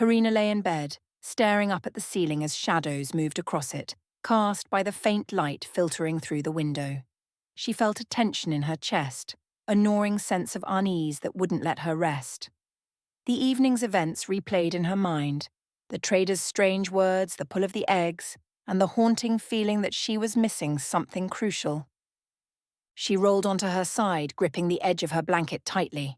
Karina lay in bed, staring up at the ceiling as shadows moved across it, cast by the faint light filtering through the window. She felt a tension in her chest, a gnawing sense of unease that wouldn't let her rest. The evening's events replayed in her mind, the trader's strange words, the pull of the eggs, and the haunting feeling that she was missing something crucial. She rolled onto her side, gripping the edge of her blanket tightly.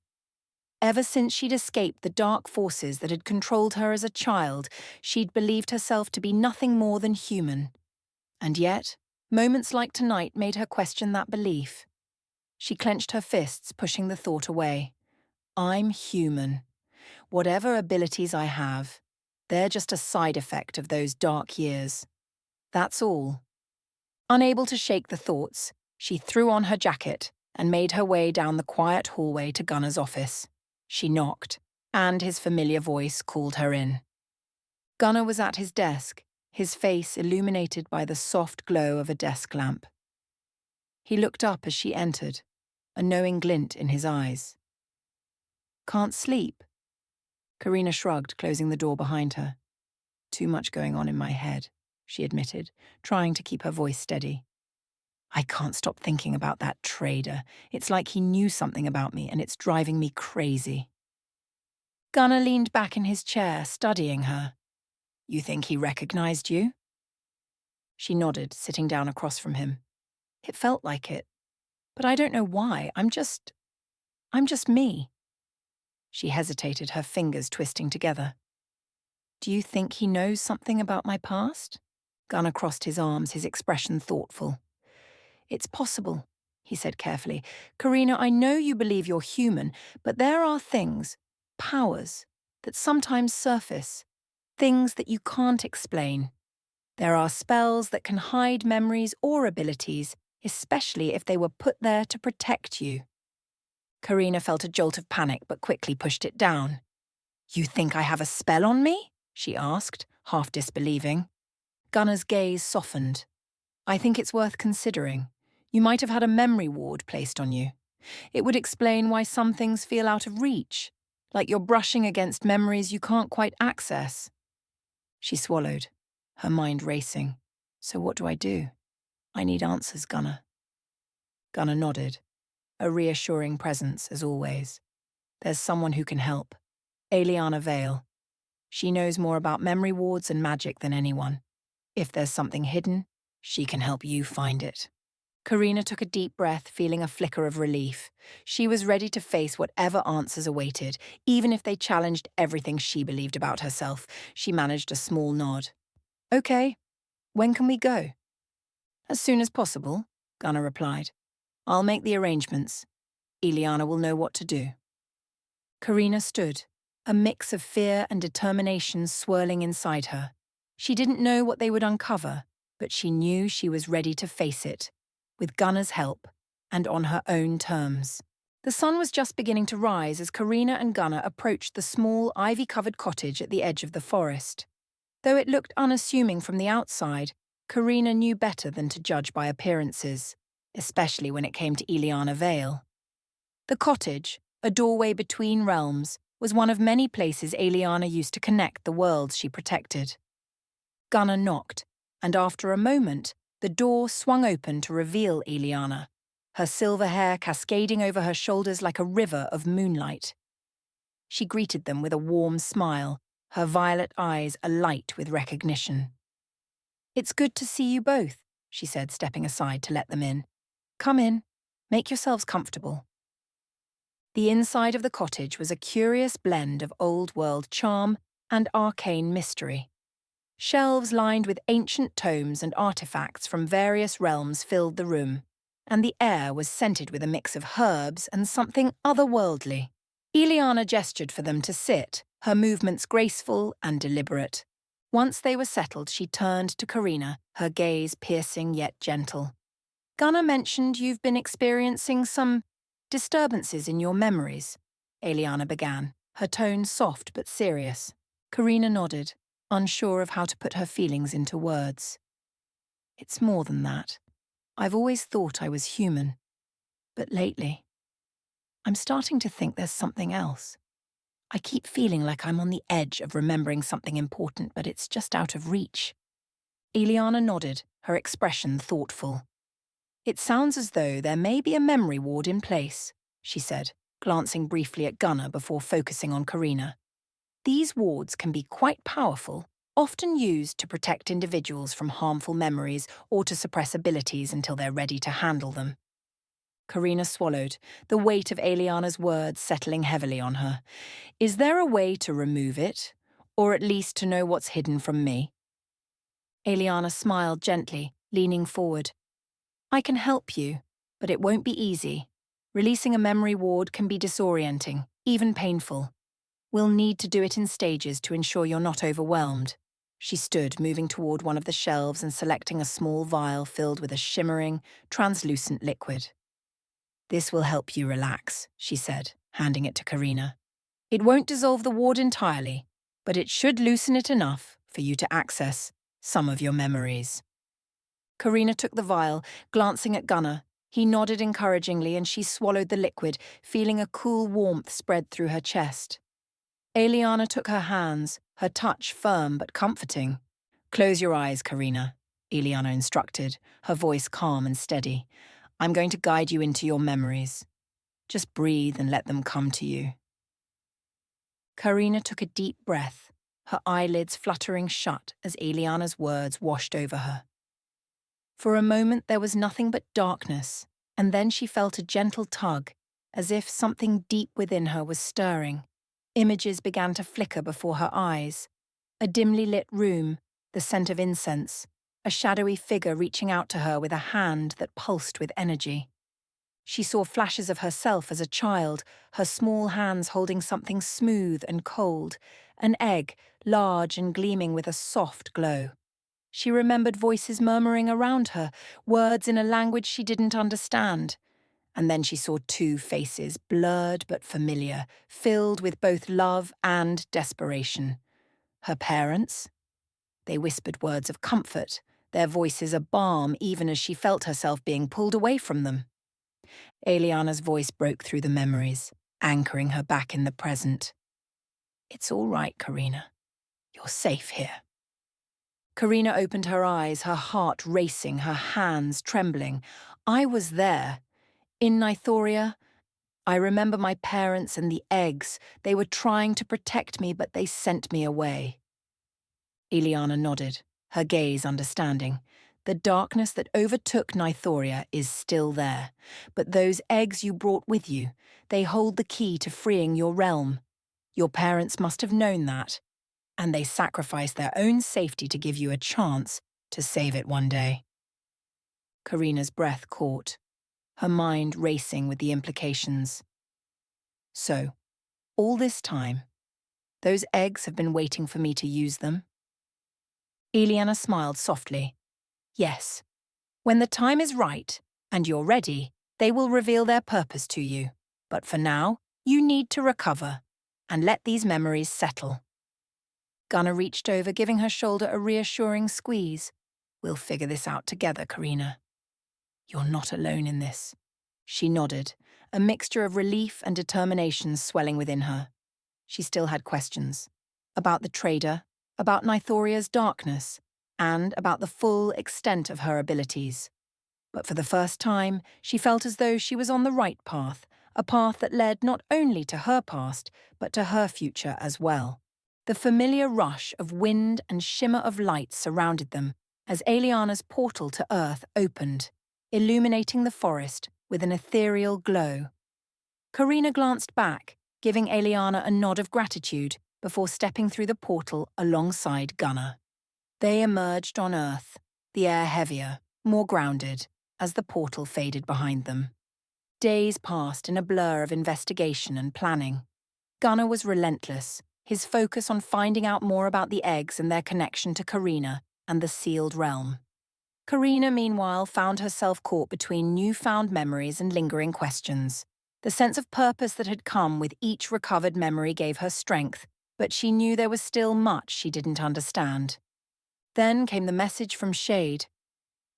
Ever since she'd escaped the dark forces that had controlled her as a child, she'd believed herself to be nothing more than human. And yet, moments like tonight made her question that belief. She clenched her fists, pushing the thought away. I'm human. Whatever abilities I have, they're just a side effect of those dark years. That's all. Unable to shake the thoughts, she threw on her jacket and made her way down the quiet hallway to Gunner's office. She knocked, and his familiar voice called her in. Gunner was at his desk, his face illuminated by the soft glow of a desk lamp. He looked up as she entered, a knowing glint in his eyes. Can't sleep? Karina shrugged, closing the door behind her. Too much going on in my head, she admitted, trying to keep her voice steady. I can't stop thinking about that trader. It's like he knew something about me and it's driving me crazy. Gunner leaned back in his chair, studying her. You think he recognized you? She nodded, sitting down across from him. It felt like it. But I don't know why. I'm just me. She hesitated, her fingers twisting together. Do you think he knows something about my past? Gunner crossed his arms, his expression thoughtful. It's possible, he said carefully. Karina, I know you believe you're human, but there are things, powers, that sometimes surface, things that you can't explain. There are spells that can hide memories or abilities, especially if they were put there to protect you. Karina felt a jolt of panic but quickly pushed it down. You think I have a spell on me? She asked, half disbelieving. Gunner's gaze softened. I think it's worth considering. You might have had a memory ward placed on you. It would explain why some things feel out of reach, like you're brushing against memories you can't quite access. She swallowed, her mind racing. So what do I do? I need answers, Gunner. Gunner nodded, a reassuring presence as always. There's someone who can help. Aeliana Vale. She knows more about memory wards and magic than anyone. If there's something hidden, she can help you find it. Karina took a deep breath, feeling a flicker of relief. She was ready to face whatever answers awaited, even if they challenged everything she believed about herself. She managed a small nod. Okay, when can we go? As soon as possible, Gunner replied. I'll make the arrangements. Aeliana will know what to do. Karina stood, a mix of fear and determination swirling inside her. She didn't know what they would uncover, but she knew she was ready to face it, with Gunner's help, and on her own terms. The sun was just beginning to rise as Karina and Gunner approached the small, ivy-covered cottage at the edge of the forest. Though it looked unassuming from the outside, Karina knew better than to judge by appearances, especially when it came to Aeliana Vale. The cottage, a doorway between realms, was one of many places Aeliana used to connect the worlds she protected. Gunner knocked, and after a moment, the door swung open to reveal Aeliana, her silver hair cascading over her shoulders like a river of moonlight. She greeted them with a warm smile, her violet eyes alight with recognition. It's good to see you both, she said, stepping aside to let them in. Come in, make yourselves comfortable. The inside of the cottage was a curious blend of old-world charm and arcane mystery. Shelves lined with ancient tomes and artifacts from various realms filled the room, and the air was scented with a mix of herbs and something otherworldly. Aeliana gestured for them to sit, her movements graceful and deliberate. Once they were settled, she turned to Karina, her gaze piercing yet gentle. Gunner mentioned you've been experiencing some disturbances in your memories, Aeliana began, her tone soft but serious. Karina nodded, unsure of how to put her feelings into words. It's more than that. I've always thought I was human. But lately, I'm starting to think there's something else. I keep feeling like I'm on the edge of remembering something important, but it's just out of reach. Aeliana nodded, her expression thoughtful. It sounds as though there may be a memory ward in place, she said, glancing briefly at Gunnar before focusing on Karina. These wards can be quite powerful, often used to protect individuals from harmful memories or to suppress abilities until they're ready to handle them. Karina swallowed, the weight of Aeliana's words settling heavily on her. Is there a way to remove it, or at least to know what's hidden from me? Aeliana smiled gently, leaning forward. I can help you, but it won't be easy. Releasing a memory ward can be disorienting, even painful. We'll need to do it in stages to ensure you're not overwhelmed. She stood, moving toward one of the shelves and selecting a small vial filled with a shimmering, translucent liquid. This will help you relax, she said, handing it to Karina. It won't dissolve the ward entirely, but it should loosen it enough for you to access some of your memories. Karina took the vial, glancing at Gunnar. He nodded encouragingly and she swallowed the liquid, feeling a cool warmth spread through her chest. Aeliana took her hands, her touch firm but comforting. Close your eyes, Karina, Aeliana instructed, her voice calm and steady. I'm going to guide you into your memories. Just breathe and let them come to you. Karina took a deep breath, her eyelids fluttering shut as Aeliana's words washed over her. For a moment there was nothing but darkness, and then she felt a gentle tug, as if something deep within her was stirring. Images began to flicker before her eyes. A dimly lit room, the scent of incense, a shadowy figure reaching out to her with a hand that pulsed with energy. She saw flashes of herself as a child, her small hands holding something smooth and cold, an egg, large and gleaming with a soft glow. She remembered voices murmuring around her, words in a language she didn't understand. And then she saw two faces, blurred but familiar, filled with both love and desperation. Her parents? They whispered words of comfort, their voices a balm even as she felt herself being pulled away from them. Aeliana's voice broke through the memories, anchoring her back in the present. It's all right, Karina. You're safe here. Karina opened her eyes, her heart racing, her hands trembling. I was there. In Nythoria, I remember my parents and the eggs. They were trying to protect me, but they sent me away. Aeliana nodded, her gaze understanding. The darkness that overtook Nythoria is still there, but those eggs you brought with you, they hold the key to freeing your realm. Your parents must have known that, and they sacrificed their own safety to give you a chance to save it one day. Karina's breath caught, her mind racing with the implications. So, all this time, those eggs have been waiting for me to use them? Aeliana smiled softly. Yes. When the time is right, and you're ready, they will reveal their purpose to you. But for now, you need to recover, and let these memories settle. Gunnar reached over, giving her shoulder a reassuring squeeze. We'll figure this out together, Karina. You're not alone in this. She nodded, a mixture of relief and determination swelling within her. She still had questions. About the trader, about Nythoria's darkness, and about the full extent of her abilities. But for the first time, she felt as though she was on the right path, a path that led not only to her past, but to her future as well. The familiar rush of wind and shimmer of light surrounded them as Aeliana's portal to Earth opened, illuminating the forest with an ethereal glow. Karina glanced back, giving Aeliana a nod of gratitude before stepping through the portal alongside Gunnar. They emerged on Earth, the air heavier, more grounded, as the portal faded behind them. Days passed in a blur of investigation and planning. Gunnar was relentless, his focus on finding out more about the eggs and their connection to Karina and the sealed realm. Karina, meanwhile, found herself caught between newfound memories and lingering questions. The sense of purpose that had come with each recovered memory gave her strength, but she knew there was still much she didn't understand. Then came the message from Shade.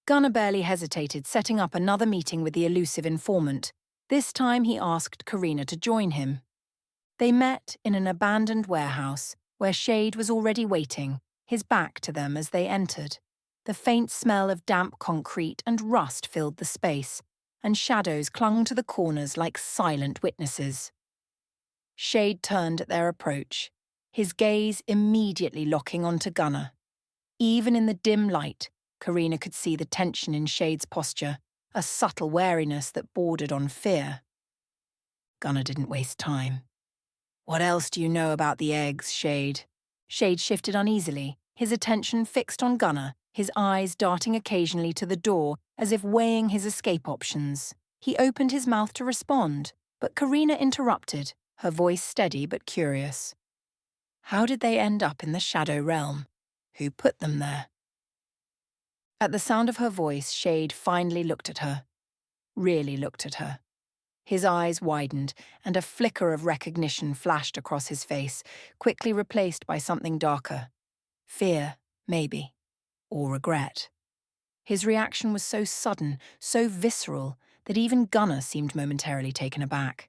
Gunnar barely hesitated, setting up another meeting with the elusive informant. This time he asked Karina to join him. They met in an abandoned warehouse where Shade was already waiting, his back to them as they entered. The faint smell of damp concrete and rust filled the space, and shadows clung to the corners like silent witnesses. Shade turned at their approach, his gaze immediately locking onto Gunnar. Even in the dim light, Karina could see the tension in Shade's posture, a subtle wariness that bordered on fear. Gunnar didn't waste time. "What else do you know about the eggs, Shade?" Shade shifted uneasily, his attention fixed on Gunnar, his eyes darting occasionally to the door as if weighing his escape options. He opened his mouth to respond, but Karina interrupted, her voice steady but curious. "How did they end up in the Shadow Realm? Who put them there?" At the sound of her voice, Shade finally looked at her. Really looked at her. His eyes widened, and a flicker of recognition flashed across his face, quickly replaced by something darker. Fear, maybe. Or regret. His reaction was so sudden, so visceral, that even Gunnar seemed momentarily taken aback.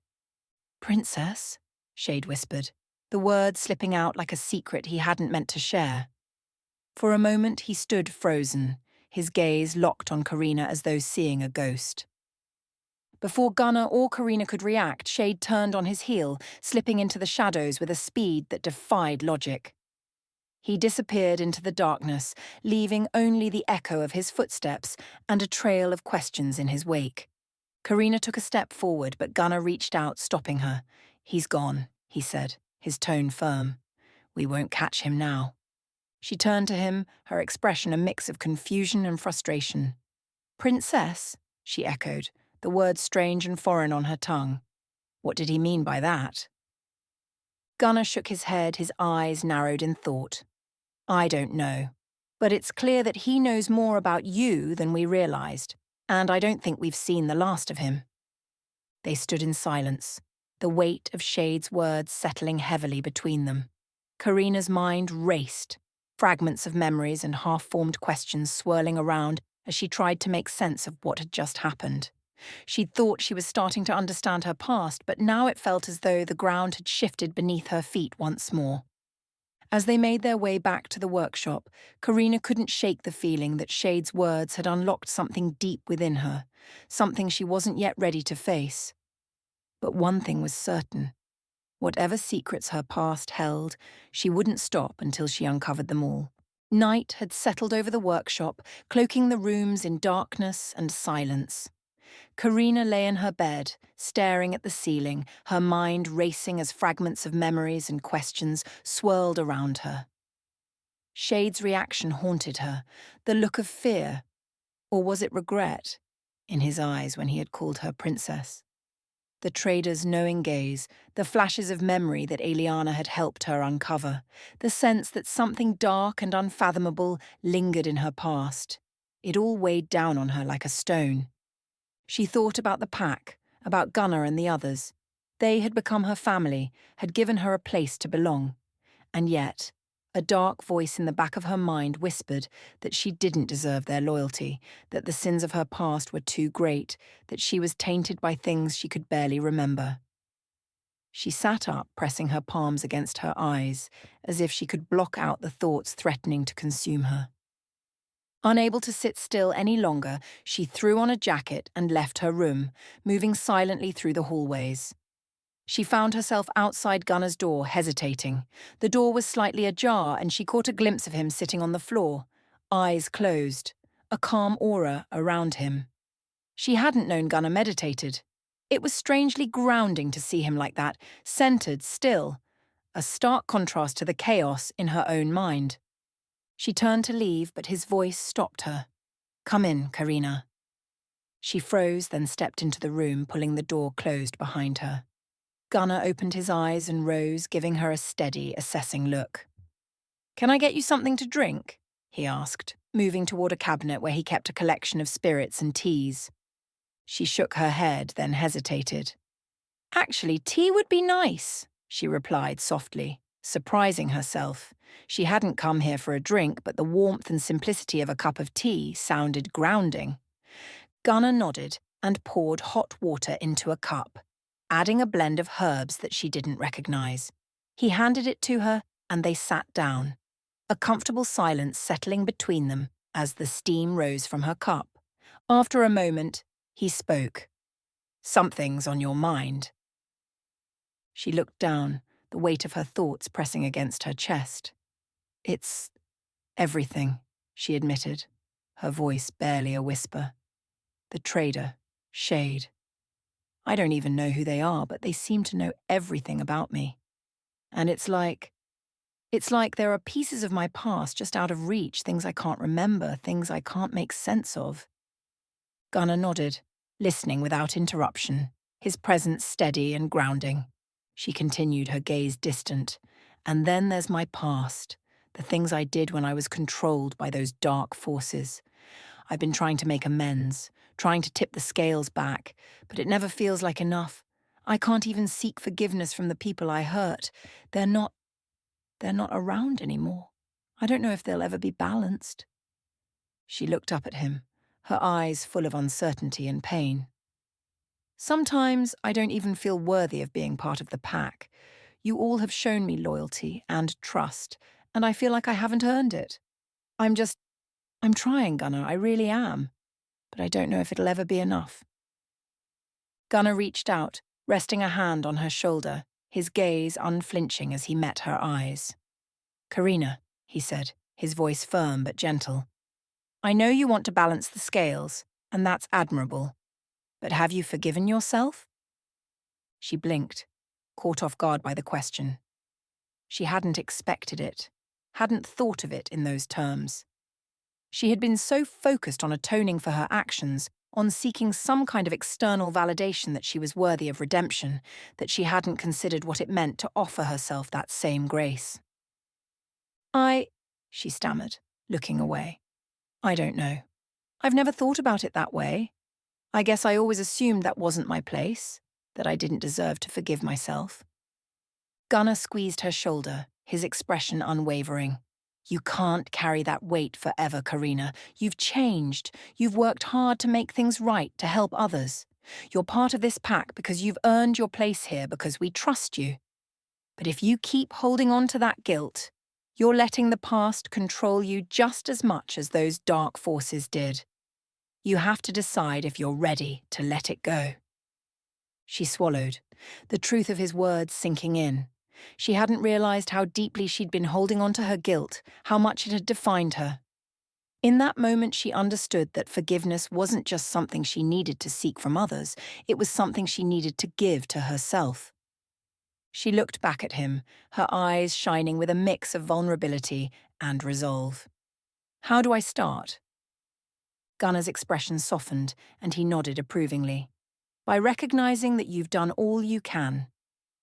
"Princess?" Shade whispered, the words slipping out like a secret he hadn't meant to share. For a moment he stood frozen, his gaze locked on Karina as though seeing a ghost. Before Gunnar or Karina could react, Shade turned on his heel, slipping into the shadows with a speed that defied logic. He disappeared into the darkness, leaving only the echo of his footsteps and a trail of questions in his wake. Karina took a step forward, but Gunnar reached out, stopping her. "He's gone," he said, his tone firm. "We won't catch him now." She turned to him, her expression a mix of confusion and frustration. "Princess?" she echoed, the word strange and foreign on her tongue. What did he mean by that? Gunnar shook his head, his eyes narrowed in thought. "I don't know, but it's clear that he knows more about you than we realized, and I don't think we've seen the last of him." They stood in silence, the weight of Shade's words settling heavily between them. Karina's mind raced, fragments of memories and half-formed questions swirling around as she tried to make sense of what had just happened. She'd thought she was starting to understand her past, but now it felt as though the ground had shifted beneath her feet once more. As they made their way back to the workshop, Karina couldn't shake the feeling that Shade's words had unlocked something deep within her, something she wasn't yet ready to face. But one thing was certain. Whatever secrets her past held, she wouldn't stop until she uncovered them all. Night had settled over the workshop, cloaking the rooms in darkness and silence. Karina lay in her bed, staring at the ceiling, her mind racing as fragments of memories and questions swirled around her. Shade's reaction haunted her, the look of fear, or was it regret, in his eyes when he had called her princess. The trader's knowing gaze, the flashes of memory that Aeliana had helped her uncover, the sense that something dark and unfathomable lingered in her past. It all weighed down on her like a stone. She thought about the pack, about Gunnar and the others. They had become her family, had given her a place to belong. And yet, a dark voice in the back of her mind whispered that she didn't deserve their loyalty, that the sins of her past were too great, that she was tainted by things she could barely remember. She sat up, pressing her palms against her eyes, as if she could block out the thoughts threatening to consume her. Unable to sit still any longer, she threw on a jacket and left her room, moving silently through the hallways. She found herself outside Gunnar's door, hesitating. The door was slightly ajar, and she caught a glimpse of him sitting on the floor, eyes closed, a calm aura around him. She hadn't known Gunnar meditated. It was strangely grounding to see him like that, centered, still, a stark contrast to the chaos in her own mind. She turned to leave, but his voice stopped her. "Come in, Karina." She froze, then stepped into the room, pulling the door closed behind her. Gunnar opened his eyes and rose, giving her a steady, assessing look. "Can I get you something to drink?" he asked, moving toward a cabinet where he kept a collection of spirits and teas. She shook her head, then hesitated. "Actually, tea would be nice," she replied softly, surprising herself. She hadn't come here for a drink, but the warmth and simplicity of a cup of tea sounded grounding. Gunnar nodded and poured hot water into a cup. adding a blend of herbs that she didn't recognize. He handed it to her, and they sat down, a comfortable silence settling between them as the steam rose from her cup. After a moment, he spoke. "Something's on your mind." She looked down, the weight of her thoughts pressing against her chest. "It's everything," she admitted, her voice barely a whisper. "The trader, Shade. I don't even know who they are, but they seem to know everything about me. And it's like there are pieces of my past just out of reach, things I can't remember, things I can't make sense of." Gunnar nodded, listening without interruption, his presence steady and grounding. She continued, her gaze distant. "And then there's my past, the things I did when I was controlled by those dark forces. I've been trying to make amends, trying to tip the scales back, but it never feels like enough. I can't even seek forgiveness from the people I hurt. They're not around anymore. I don't know if they'll ever be balanced." She looked up at him, her eyes full of uncertainty and pain. "Sometimes I don't even feel worthy of being part of the pack. You all have shown me loyalty and trust, and I feel like I haven't earned it. I'm trying, Gunnar, I really am. But I don't know if it'll ever be enough." Gunnar reached out, resting a hand on her shoulder, his gaze unflinching as he met her eyes. "Karina," he said, his voice firm but gentle. "I know you want to balance the scales, and that's admirable. But have you forgiven yourself?" She blinked, caught off guard by the question. She hadn't expected it, hadn't thought of it in those terms. She had been so focused on atoning for her actions, on seeking some kind of external validation that she was worthy of redemption, that she hadn't considered what it meant to offer herself that same grace. She stammered, looking away. "I don't know. I've never thought about it that way. I guess I always assumed that wasn't my place, that I didn't deserve to forgive myself." Gunnar squeezed her shoulder, his expression unwavering. "You can't carry that weight forever, Karina. You've changed. You've worked hard to make things right, to help others. You're part of this pack because you've earned your place here because we trust you. But if you keep holding on to that guilt, you're letting the past control you just as much as those dark forces did. You have to decide if you're ready to let it go." She swallowed, the truth of his words sinking in. She hadn't realized how deeply she'd been holding on to her guilt, how much it had defined her. In that moment, she understood that forgiveness wasn't just something she needed to seek from others, it was something she needed to give to herself. She looked back at him, her eyes shining with a mix of vulnerability and resolve. "How do I start?" Gunnar's expression softened, and he nodded approvingly. "By recognizing that you've done all you can.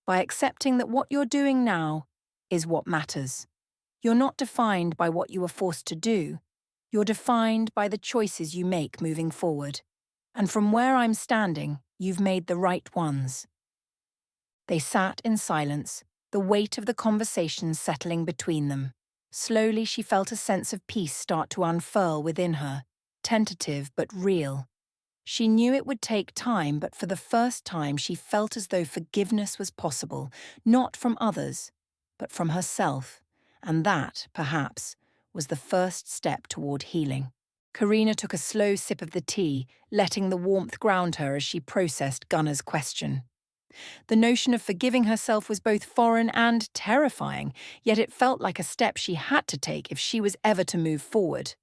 By accepting that what you're doing now is what matters. You're not defined by what you were forced to do. You're defined by the choices you make moving forward. And from where I'm standing, you've made the right ones." They sat in silence, the weight of the conversation settling between them. Slowly she felt a sense of peace start to unfurl within her, tentative but real. She knew it would take time, but for the first time she felt as though forgiveness was possible, not from others, but from herself, and that, perhaps, was the first step toward healing. Karina took a slow sip of the tea, letting the warmth ground her as she processed Gunnar's question. The notion of forgiving herself was both foreign and terrifying, yet it felt like a step she had to take if she was ever to move forward.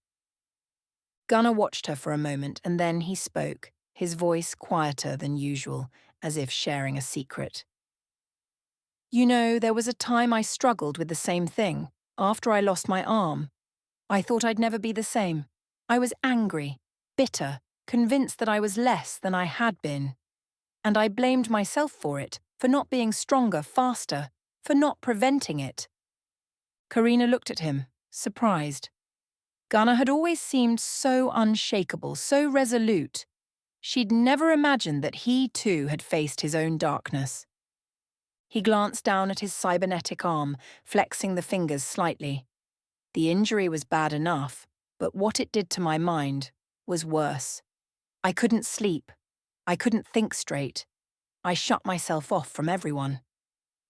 Gunnar watched her for a moment, and then he spoke, his voice quieter than usual, as if sharing a secret. "You know, there was a time I struggled with the same thing, after I lost my arm. I thought I'd never be the same. I was angry, bitter, convinced that I was less than I had been. And I blamed myself for it, for not being stronger, faster, for not preventing it." Karina looked at him, surprised. Gunnar had always seemed so unshakable, so resolute. She'd never imagined that he too had faced his own darkness. He glanced down at his cybernetic arm, flexing the fingers slightly. "The injury was bad enough, but what it did to my mind was worse. I couldn't sleep. I couldn't think straight. I shut myself off from everyone.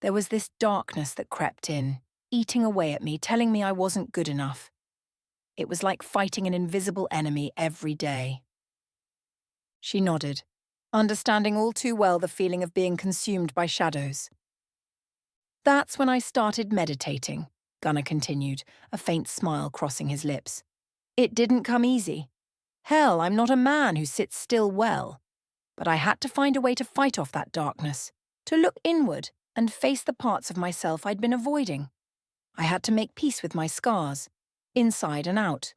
There was this darkness that crept in, eating away at me, telling me I wasn't good enough. It was like fighting an invisible enemy every day. She nodded, understanding all too well the feeling of being consumed by shadows. That's when I started meditating, Gunnar continued, a faint smile crossing his lips. It didn't come easy. Hell, I'm not a man who sits still well. But I had to find a way to fight off that darkness, to look inward and face the parts of myself I'd been avoiding. I had to make peace with my scars, inside and out.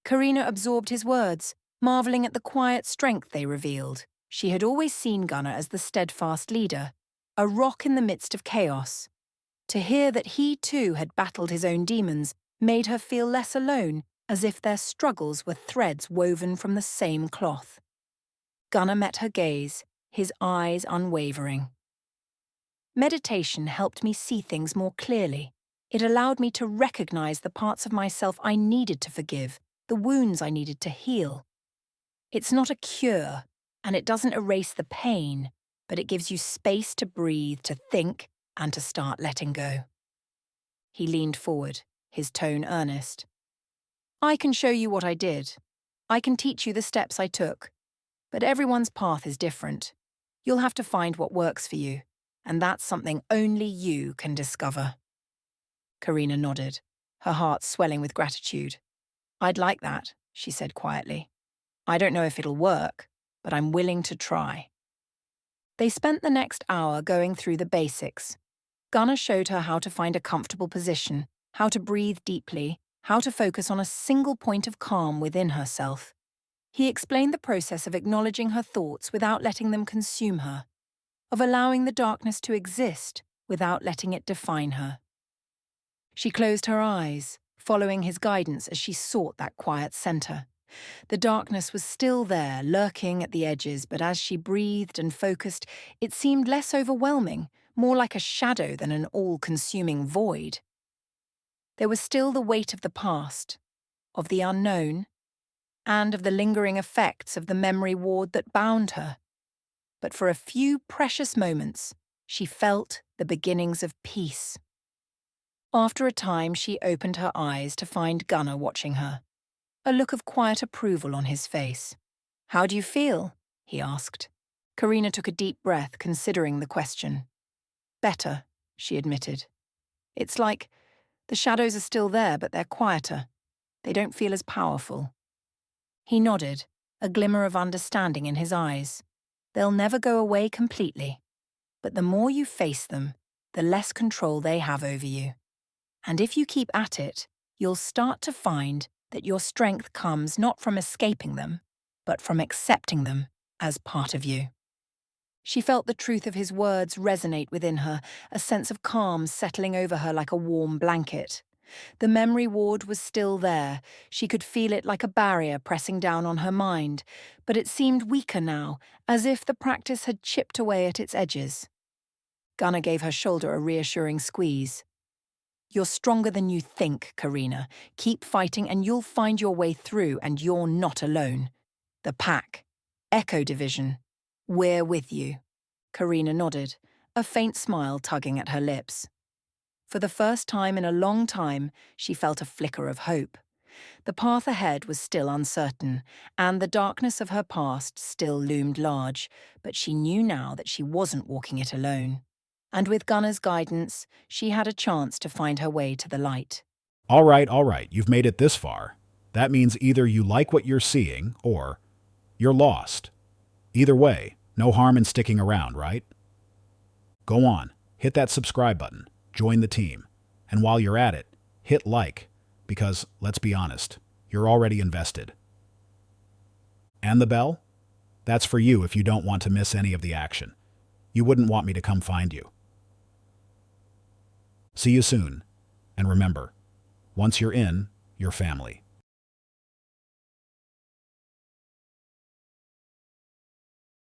Karina absorbed his words, marveling at the quiet strength they revealed. She had always seen Gunnar as the steadfast leader, a rock in the midst of chaos. To hear that he too had battled his own demons made her feel less alone, as if their struggles were threads woven from the same cloth. Gunnar met her gaze, his eyes unwavering. Meditation helped me see things more clearly. It allowed me to recognize the parts of myself I needed to forgive, the wounds I needed to heal. It's not a cure, and it doesn't erase the pain, but it gives you space to breathe, to think, and to start letting go. He leaned forward, his tone earnest. I can show you what I did. I can teach you the steps I took. But everyone's path is different. You'll have to find what works for you, and that's something only you can discover. Karina nodded, her heart swelling with gratitude. I'd like that, she said quietly. I don't know if it'll work, but I'm willing to try. They spent the next hour going through the basics. Gunnar showed her how to find a comfortable position, how to breathe deeply, how to focus on a single point of calm within herself. He explained the process of acknowledging her thoughts without letting them consume her, of allowing the darkness to exist without letting it define her. She closed her eyes, following his guidance as she sought that quiet center. The darkness was still there, lurking at the edges, but as she breathed and focused, it seemed less overwhelming, more like a shadow than an all-consuming void. There was still the weight of the past, of the unknown, and of the lingering effects of the memory ward that bound her. But for a few precious moments, she felt the beginnings of peace. After a time, she opened her eyes to find Gunnar watching her, a look of quiet approval on his face. How do you feel? He asked. Karina took a deep breath, considering the question. Better, she admitted. It's like the shadows are still there, but they're quieter. They don't feel as powerful. He nodded, a glimmer of understanding in his eyes. They'll never go away completely, but the more you face them, the less control they have over you. And if you keep at it, you'll start to find that your strength comes not from escaping them, but from accepting them as part of you. She felt the truth of his words resonate within her, a sense of calm settling over her like a warm blanket. The memory ward was still there. She could feel it like a barrier pressing down on her mind, but it seemed weaker now, as if the practice had chipped away at its edges. Gunnar gave her shoulder a reassuring squeeze. You're stronger than you think, Karina. Keep fighting and you'll find your way through, and you're not alone. The pack. Echo Division. We're with you. Karina nodded, a faint smile tugging at her lips. For the first time in a long time, she felt a flicker of hope. The path ahead was still uncertain, and the darkness of her past still loomed large, but she knew now that she wasn't walking it alone. And with Gunnar's guidance, she had a chance to find her way to the light. All right, you've made it this far. That means either you like what you're seeing, or you're lost. Either way, no harm in sticking around, right? Go on, hit that subscribe button, join the team, and while you're at it, hit like, because, let's be honest, you're already invested. And the bell? That's for you if you don't want to miss any of the action. You wouldn't want me to come find you. See you soon, and remember, once you're in, you're family.